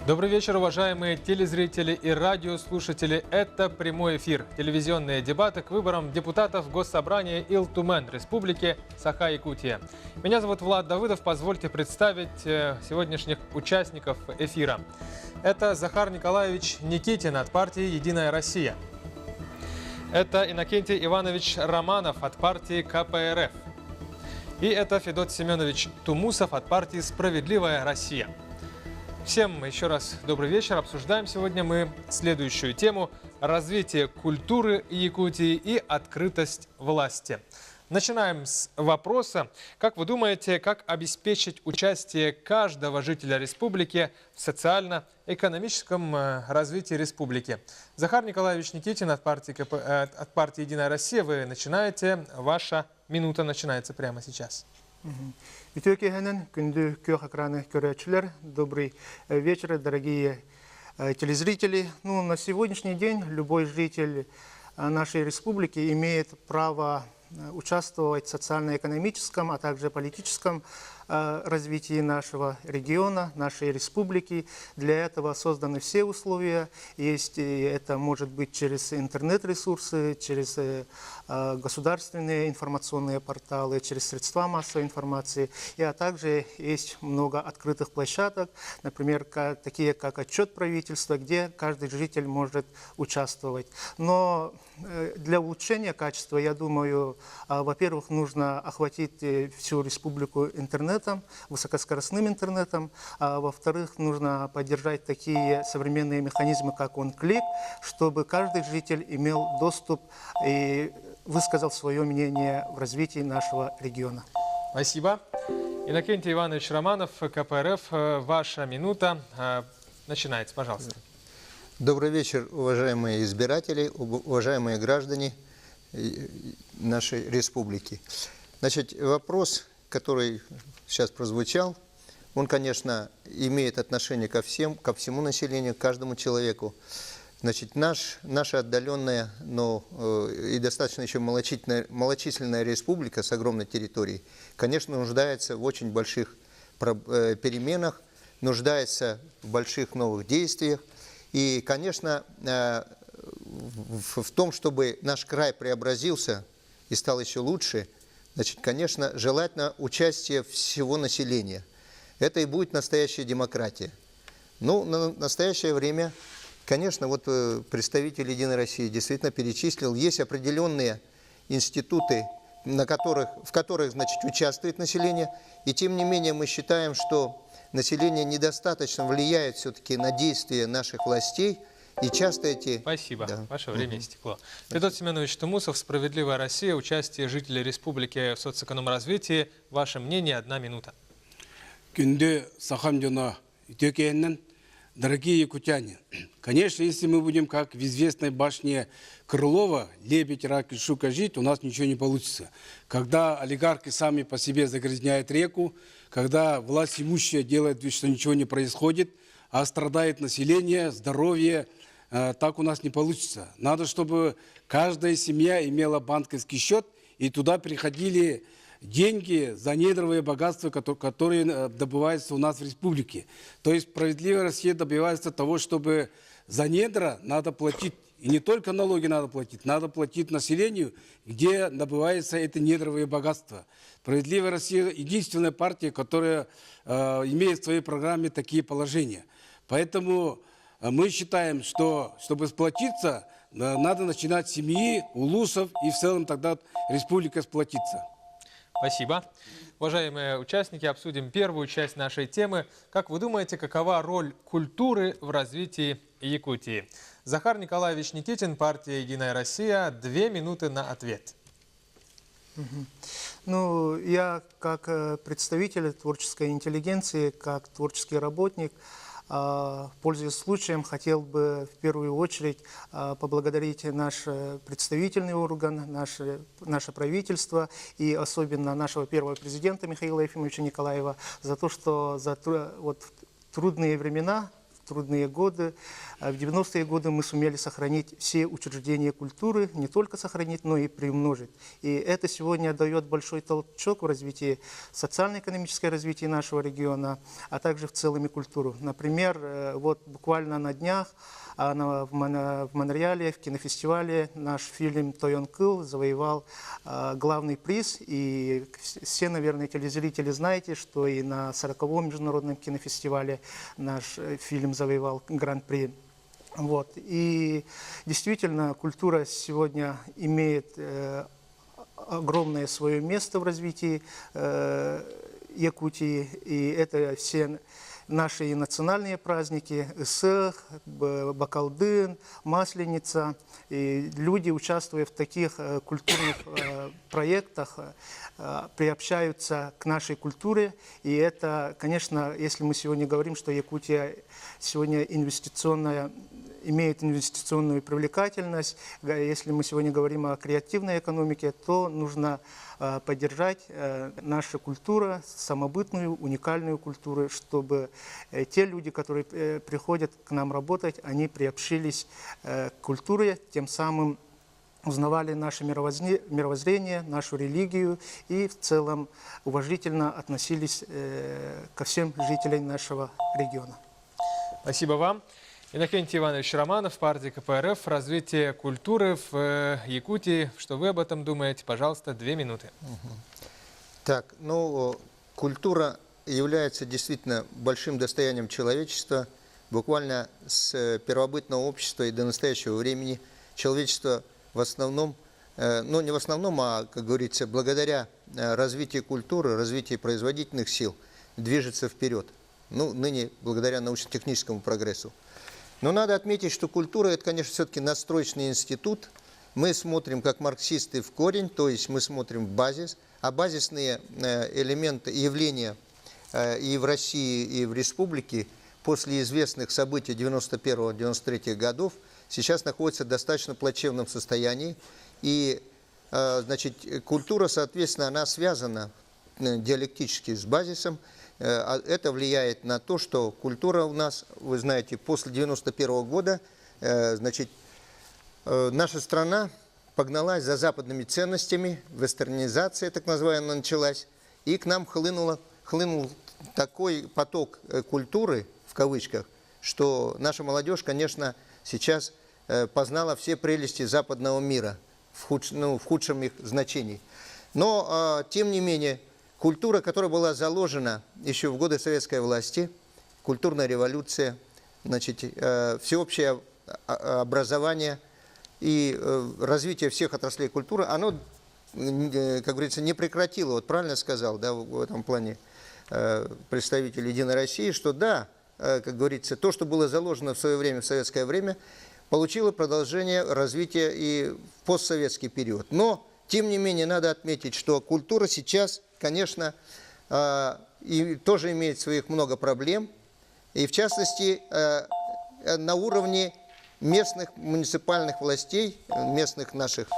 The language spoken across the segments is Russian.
Добрый вечер, уважаемые телезрители и радиослушатели. Это прямой эфир. Телевизионные дебаты к выборам депутатов Госсобрания Ил-Тумен Республики Саха-Якутия. Меня зовут Влад Давыдов. Позвольте представить сегодняшних участников эфира. Это Захар Николаевич Никитин от партии «Единая Россия». Это Иннокентий Иванович Романов от партии КПРФ. И это Федот Семенович Тумусов от партии «Справедливая Россия». Всем еще раз добрый вечер. Обсуждаем сегодня мы следующую тему – развитие культуры Якутии и открытость власти. Начинаем с вопроса. Как вы думаете, как обеспечить участие каждого жителя республики в социально-экономическом развитии республики? Захар Николаевич Никитин от партии «Единая Россия». Вы начинаете. Ваша минута начинается прямо сейчас. Добрый вечер, дорогие телезрители. На сегодняшний день любой житель нашей республики имеет право участвовать в социально-экономическом, а также политическом развитии нашего региона, нашей республики. Для этого созданы все условия. Это может быть через интернет-ресурсы, через государственные информационные порталы, через средства массовой информации. А также есть много открытых площадок, например, такие как отчет правительства, где каждый житель может участвовать. Но для улучшения качества, я думаю, во-первых, нужно охватить всю республику интернетом, высокоскоростным интернетом, а во-вторых, нужно поддержать такие современные механизмы, как OnClick, чтобы каждый житель имел доступ и высказал свое мнение в развитии нашего региона. Спасибо. Иннокентий Иванович Романов, КПРФ, ваша минута начинается, пожалуйста. Добрый вечер, уважаемые избиратели, уважаемые граждане нашей республики. Значит, вопрос, который сейчас прозвучал, он, конечно, имеет отношение ко всему населению, к каждому человеку. Значит, наша отдаленная, но и достаточно еще малочисленная республика с огромной территорией, конечно, нуждается в очень больших переменах, нуждается в больших новых действиях. И, конечно, в том, чтобы наш край преобразился и стал еще лучше, значит, конечно, желательно участие всего населения. Это и будет настоящая демократия. Ну, на настоящее время, конечно, вот представитель «Единой России» действительно перечислил, есть определенные институты, в которых, значит, участвует население, и тем не менее мы считаем, что население недостаточно влияет все-таки на действия наших властей, и часто эти... Спасибо. Да. Ваше время истекло. Федот Семенович Тумусов, «Справедливая Россия», участие жителей республики в социоэкономическом развитии. Ваше мнение, 1 минута. Дорогие якутяне, конечно, если мы будем, как в известной башне Крылова, лебедь, рак и щука жить, у нас ничего не получится. Когда олигархи сами по себе загрязняют реку, когда власть имущая делает вид, что ничего не происходит, а страдает население, здоровье, так у нас не получится. Надо, чтобы каждая семья имела банковский счет, и туда приходили деньги за недровые богатства, которые добываются у нас в республике. То есть «Справедливая Россия» добивается того, чтобы за недра надо платить, и не только налоги надо платить населению, где добывается это недровые богатства. «Справедливая Россия» — единственная партия, которая имеет в своей программе такие положения. Поэтому мы считаем, что чтобы сплотиться, надо начинать с семьи, улусов, и в целом тогда республика сплотится. Спасибо. Уважаемые участники, обсудим первую часть нашей темы. Как вы думаете, какова роль культуры в развитии Якутии? Захар Николаевич Никитин, партия «Единая Россия», 2 минуты на ответ. Ну, я как представитель творческой интеллигенции, как творческий работник, пользуясь случаем, хотел бы в первую очередь поблагодарить наш представительный орган, наше правительство и особенно нашего первого президента Михаила Ефимовича Николаева за то, что в трудные времена, трудные годы. В 90-е годы мы сумели сохранить все учреждения культуры, не только сохранить, но и приумножить. И это сегодня дает большой толчок в развитии, социально-экономическое развитие нашего региона, а также в целом и культуру. Например, вот буквально на днях в Монреале, в кинофестивале, наш фильм «Тойон Кыл» завоевал главный приз. И все, наверное, телезрители знаете, что и на 40-м международном кинофестивале наш фильм завоевал гран-при. Вот. И действительно, культура сегодня имеет огромное свое место в развитии Якутии. И это все наши национальные праздники, Исых, Бакалдын, Масленица. И люди, участвуя в таких культурных проектах, приобщаются к нашей культуре. И это, конечно, если мы сегодня говорим, что Якутия сегодня имеет инвестиционную привлекательность, если мы сегодня говорим о креативной экономике, то нужно поддержать нашу культуру, самобытную, уникальную культуру, чтобы те люди, которые приходят к нам работать, они приобщились к культуре, тем самым узнавали наше мировоззрение, нашу религию и в целом уважительно относились ко всем жителям нашего региона. Спасибо вам. Иннокентий Иванович Романов, партия КПРФ, развитие культуры в Якутии. Что вы об этом думаете? Пожалуйста, 2 минуты. Так, ну, культура является действительно большим достоянием человечества. Буквально с первобытного общества и до настоящего времени человечество в основном, ну не в основном, а, как говорится, благодаря развитию культуры, развитию производительных сил движется вперед. Ну, ныне благодаря научно-техническому прогрессу. Но надо отметить, что культура – это, конечно, все-таки надстроечный институт. Мы смотрим, как марксисты, в корень, то есть мы смотрим в базис, а базисные элементы, явления и в России, и в республике после известных событий 91-93 годов сейчас находятся в достаточно плачевном состоянии. И, значит, культура, соответственно, она связана диалектически с базисом. Это влияет на то, что культура у нас, вы знаете, после 91 года, значит, наша страна погналась за западными ценностями, вестернизация так называемая началась, и к нам хлынул такой поток культуры, в кавычках, что наша молодежь, конечно, сейчас познала все прелести западного мира в худшем их значении. Но, тем не менее, культура, которая была заложена еще в годы советской власти, культурная революция, значит, всеобщее образование и развитие всех отраслей культуры, оно, как говорится, не прекратило. Вот правильно сказал, да, в этом плане представитель «Единой России», что да, как говорится, то, что было заложено в свое время, в советское время, получило продолжение развития и в постсоветский период. Но, тем не менее, надо отметить, что культура сейчас, конечно, и тоже имеет своих много проблем, и в частности на уровне местных муниципальных властей, местных наших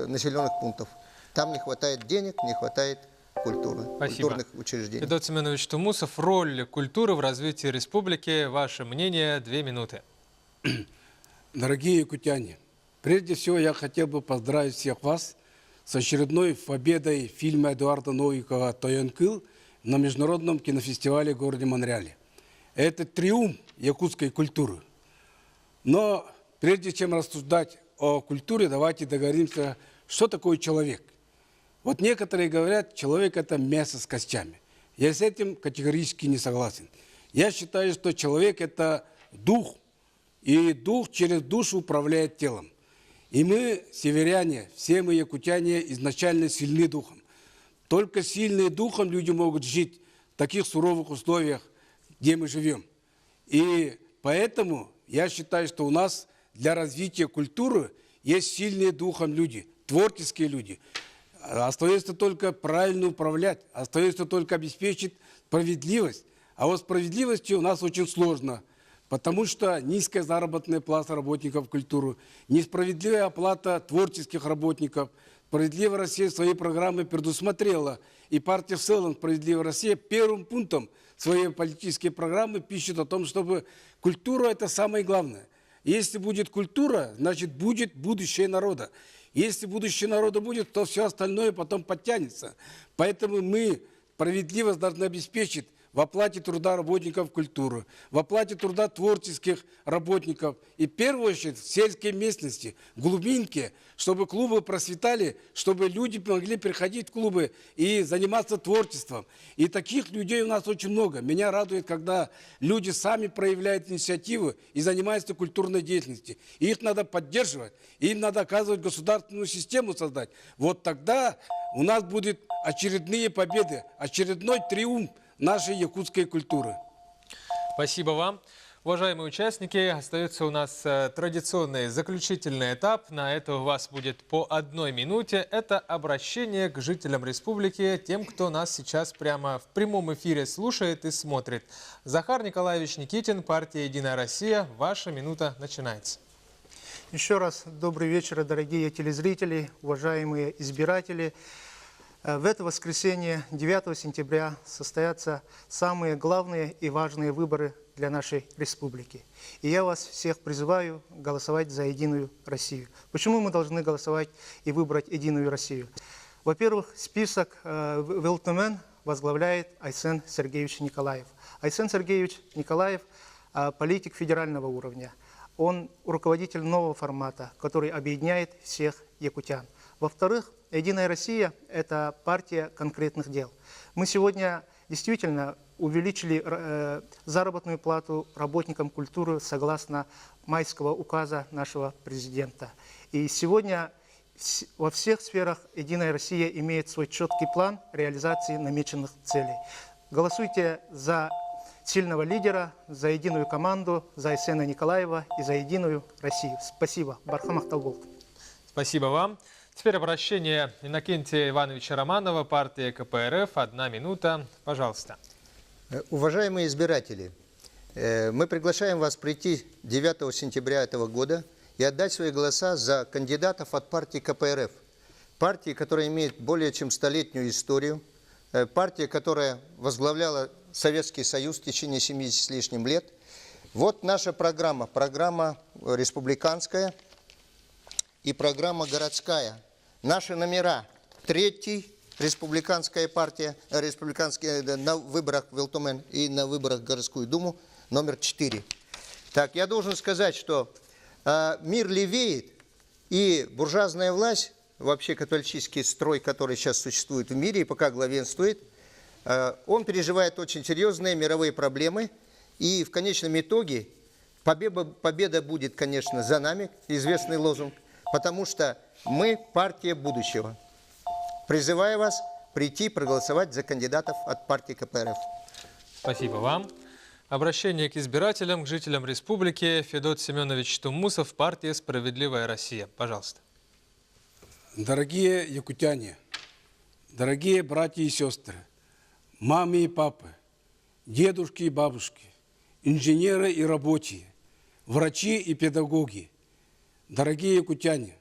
населенных пунктов. Там не хватает денег, не хватает культуры, культурных учреждений. Федот Семенович Тумусов, роль культуры в развитии республики. Ваше мнение, 2 минуты. Дорогие якутяне, прежде всего я хотел бы поздравить всех вас с очередной победой фильма Эдуарда Новикова «Тойон Кыл» на международном кинофестивале в городе Монреале. Это триумф якутской культуры. Но прежде чем рассуждать о культуре, давайте договоримся, что такое человек. Вот некоторые говорят, человек – это мясо с костями. Я с этим категорически не согласен. Я считаю, что человек – это дух, и дух через душу управляет телом. И мы, северяне, все мы, якутяне, изначально сильны духом. Только сильные духом люди могут жить в таких суровых условиях, где мы живем. И поэтому я считаю, что у нас для развития культуры есть сильные духом люди, творческие люди. Остается только правильно управлять, остается только обеспечить справедливость. А вот справедливостью у нас очень сложно. Потому что низкая заработная плата работников культуры, несправедливая оплата творческих работников, «Справедливая Россия» своей программы предусмотрела, и партия в целом «Справедливая Россия» первым пунктом своей политической программы пишет о том, чтобы культура – это самое главное. Если будет культура, значит будет будущее народа. Если будущее народа будет, то все остальное потом подтянется. Поэтому мы справедливость должны обеспечить в оплате труда работников культуры, в оплате труда творческих работников и, в первую очередь, в сельской местности, глубинке, чтобы клубы процветали, чтобы люди могли приходить в клубы и заниматься творчеством. И таких людей у нас очень много. Меня радует, когда люди сами проявляют инициативу и занимаются культурной деятельностью. И их надо поддерживать, им надо оказывать государственную систему создать. Вот тогда у нас будут очередные победы, очередной триумф нашей якутской культуры. Спасибо вам. Уважаемые участники, остается у нас традиционный заключительный этап. На это у вас будет по 1 минуте. Это обращение к жителям республики, тем, кто нас сейчас прямо в прямом эфире слушает и смотрит. Захар Николаевич Никитин, партия «Единая Россия». Ваша минута начинается. Еще раз добрый вечер, дорогие телезрители, уважаемые избиратели. В это воскресенье, 9 сентября, состоятся самые главные и важные выборы для нашей республики. И я вас всех призываю голосовать за «Единую Россию». Почему мы должны голосовать и выбрать «Единую Россию»? Во-первых, список в Илтумен возглавляет Айсен Сергеевич Николаев. Айсен Сергеевич Николаев – политик федерального уровня. Он руководитель нового формата, который объединяет всех якутян. Во-вторых, «Единая Россия» – это партия конкретных дел. Мы сегодня действительно увеличили заработную плату работникам культуры согласно майского указа нашего президента. И сегодня во всех сферах «Единая Россия» имеет свой четкий план реализации намеченных целей. Голосуйте за сильного лидера, за единую команду, за Айсена Николаева и за «Единую Россию». Спасибо. Бархам Ахталболт. Спасибо вам. Теперь обращение Иннокентия Ивановича Романова, партия КПРФ. 1 минута. Пожалуйста. Уважаемые избиратели, мы приглашаем вас прийти 9 сентября этого года и отдать свои голоса за кандидатов от партии КПРФ. Партии, которая имеет более чем столетнюю историю, партия, которая возглавляла Советский Союз в течение 70 с лишним лет. Вот наша программа республиканская и программа городская. Наши номера: 3-й республиканская партия, на выборах в Илтумен и на выборах в городскую думу, номер 4. Так, я должен сказать, что мир левеет, и буржуазная власть, вообще католический строй, который сейчас существует в мире и пока главенствует, он переживает очень серьезные мировые проблемы, и в конечном итоге победа будет, конечно, за нами, известный лозунг, потому что мы партия будущего. Призываю вас прийти проголосовать за кандидатов от партии КПРФ. Спасибо вам. Обращение к избирателям, к жителям республики. Федот Семенович Тумусов, партия «Справедливая Россия». Пожалуйста. Дорогие якутяне, дорогие братья и сестры, мамы и папы, дедушки и бабушки, инженеры и рабочие, врачи и педагоги, дорогие якутяне,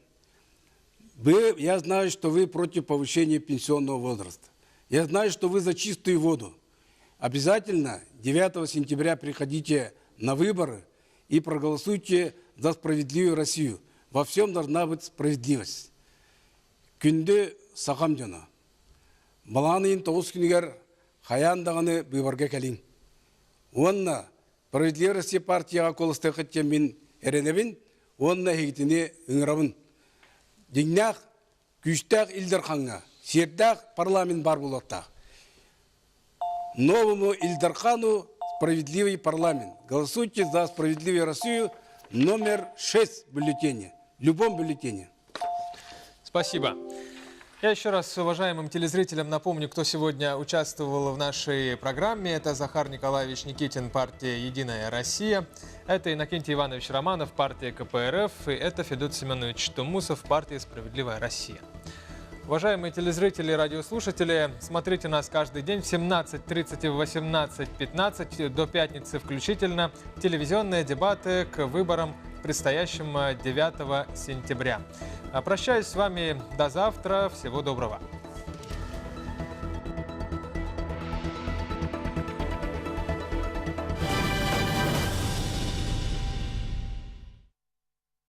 я знаю, что вы против повышения пенсионного возраста. Я знаю, что вы за чистую воду. Обязательно 9 сентября приходите на выборы и проголосуйте за «Справедливую Россию». Во всем должна быть справедливость. Күнде сақам жана. Баланын 9 күнігер хаяндағаны выборға кәлін. Онна «Справедливая Россия» партияға қолыстықытте мен әренебін, онна хейтіне үңірабын. Дегнақ, күштақ илдер қаңға, сердақ парламент бар болаттақ. Новому Ильдархану «Справедливый парламент». Голосуйте за «Справедливую Россию» номер 6 в бюллетене, в любом бюллетене. Спасибо. Я еще раз уважаемым телезрителям напомню, кто сегодня участвовал в нашей программе. Это Захар Николаевич Никитин, партия «Единая Россия». Это Иннокентий Иванович Романов, партия КПРФ. И это Федот Семенович Тумусов, партия «Справедливая Россия». Уважаемые телезрители и радиослушатели, смотрите нас каждый день в 17:30 и в 18:15 до пятницы включительно. Телевизионные дебаты к выборам предстоящем 9 сентября. Прощаюсь с вами до завтра. Всего доброго.